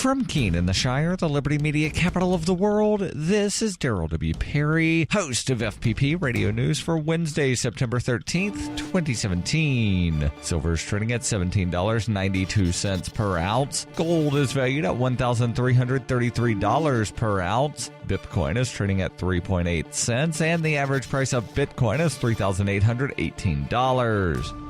From Keene in the Shire, the Liberty Media capital of the world, this is Daryl W. Perry, host of FPP Radio News for Wednesday, September 13th, 2017. Silver is trading at $17.92 per ounce. Gold is valued at $1,333 per ounce. Bitcoin is trading at 3.8 cents, and the average price of Bitcoin is $3,818.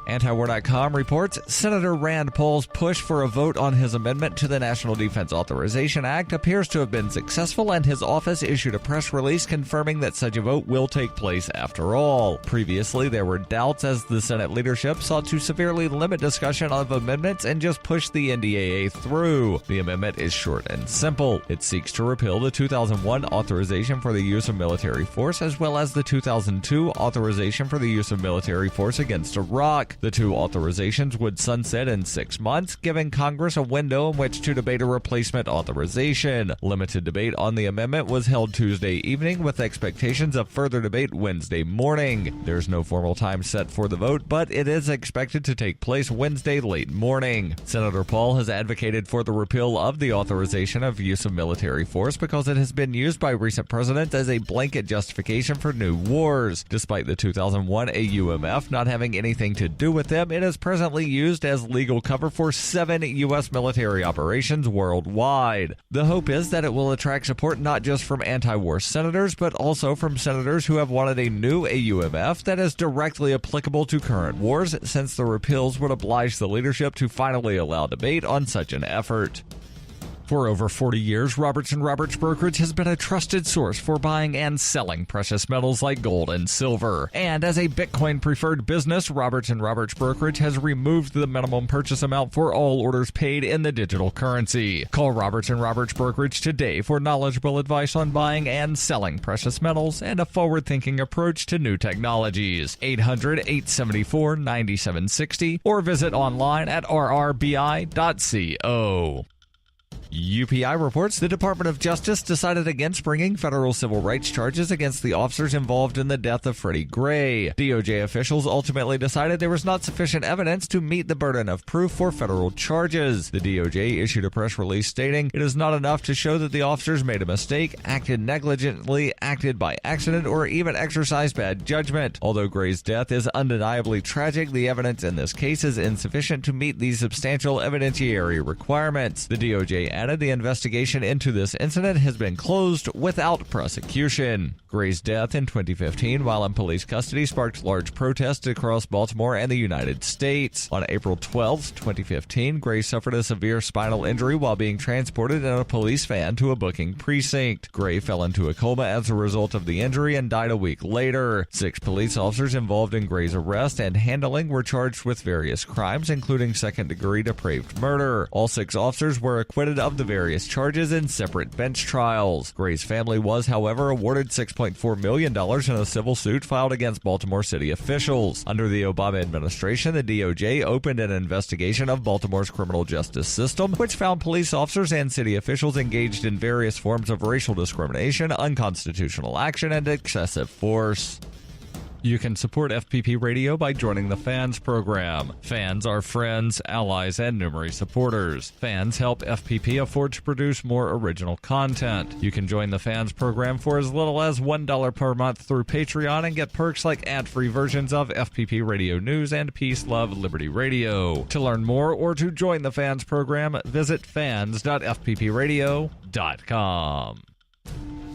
Antiwar.com reports Senator Rand Paul's push for a vote on his amendment to the National Defense Authorization Act appears to have been successful, and his office issued a press release confirming that such a vote will take place after all. Previously, there were doubts as the Senate leadership sought to severely limit discussion of amendments and just push the NDAA through. The amendment is short and simple. It seeks to repeal the 2001 authorization for the use of military force, as well as the 2002 authorization for the use of military force against Iraq. The two authorizations would sunset in 6 months, giving Congress a window in which to debate a replacement authorization. Limited debate on the amendment was held Tuesday evening, with expectations of further debate Wednesday morning. There's no formal time set for the vote, but it is expected to take place Wednesday late morning. Senator Paul has advocated for the repeal of the authorization of use of military force because it has been used by recent presidents as a blanket justification for new wars. Despite the 2001 AUMF not having anything to do with them, it is presently used as legal cover for 7 U.S. military operations worldwide. The hope is that it will attract support not just from anti-war senators, but also from senators who have wanted a new AUMF that is directly applicable to current wars, since the repeals would oblige the leadership to finally allow debate on such an effort. For over 40 years, Roberts & Roberts Brokerage has been a trusted source for buying and selling precious metals like gold and silver. And as a Bitcoin-preferred business, Roberts & Roberts Brokerage has removed the minimum purchase amount for all orders paid in the digital currency. Call Roberts & Roberts Brokerage today for knowledgeable advice on buying and selling precious metals and a forward-thinking approach to new technologies. 800-874-9760 or visit online at rrbi.co. UPI reports the Department of Justice decided against bringing federal civil rights charges against the officers involved in the death of Freddie Gray. DOJ officials ultimately decided there was not sufficient evidence to meet the burden of proof for federal charges. The DOJ issued a press release stating it is not enough to show that the officers made a mistake, acted negligently, acted by accident, or even exercised bad judgment. Although Gray's death is undeniably tragic, the evidence in this case is insufficient to meet these substantial evidentiary requirements. The DOJ added the investigation into this incident has been closed without prosecution. Gray's death in 2015 while in police custody sparked large protests across Baltimore and the United States. On April 12, 2015, Gray suffered a severe spinal injury while being transported in a police van to a booking precinct. Gray fell into a coma as a result of the injury and died a week later. 6 police officers involved in Gray's arrest and handling were charged with various crimes, including second-degree depraved murder. All 6 officers were acquitted of the various charges in separate bench trials. Gray's family was, however, awarded $6.4 million in a civil suit filed against Baltimore city officials. Under the Obama administration, the DOJ opened an investigation of Baltimore's criminal justice system, which found police officers and city officials engaged in various forms of racial discrimination, unconstitutional action, and excessive force. You can support FPP Radio by joining the Fans program. Fans are friends, allies, and numerous supporters. Fans help FPP afford to produce more original content. You can join the Fans program for as little as $1 per month through Patreon and get perks like ad-free versions of FPP Radio News and Peace, Love, Liberty Radio. To learn more or to join the Fans program, visit fans.fppradio.com.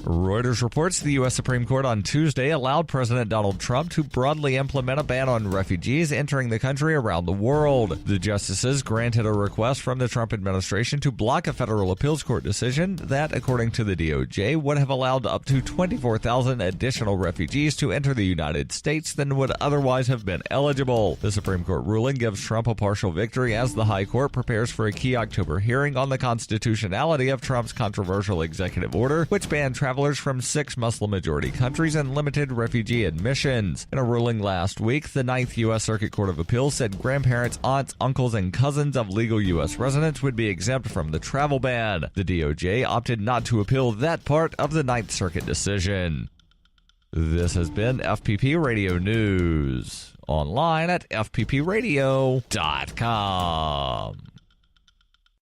Reuters reports the U.S. Supreme Court on Tuesday allowed President Donald Trump to broadly implement a ban on refugees entering the country around the world. The justices granted a request from the Trump administration to block a federal appeals court decision that, according to the DOJ, would have allowed up to 24,000 additional refugees to enter the United States than would otherwise have been eligible. The Supreme Court ruling gives Trump a partial victory as the High Court prepares for a key October hearing on the constitutionality of Trump's controversial executive order, which banned travelers from 6 Muslim-majority countries and limited refugee admissions. In a ruling last week, the 9th U.S. Circuit Court of Appeals said grandparents, aunts, uncles, and cousins of legal U.S. residents would be exempt from the travel ban. The DOJ opted not to appeal that part of the 9th Circuit decision. This has been FPP Radio News. Online at fppradio.com.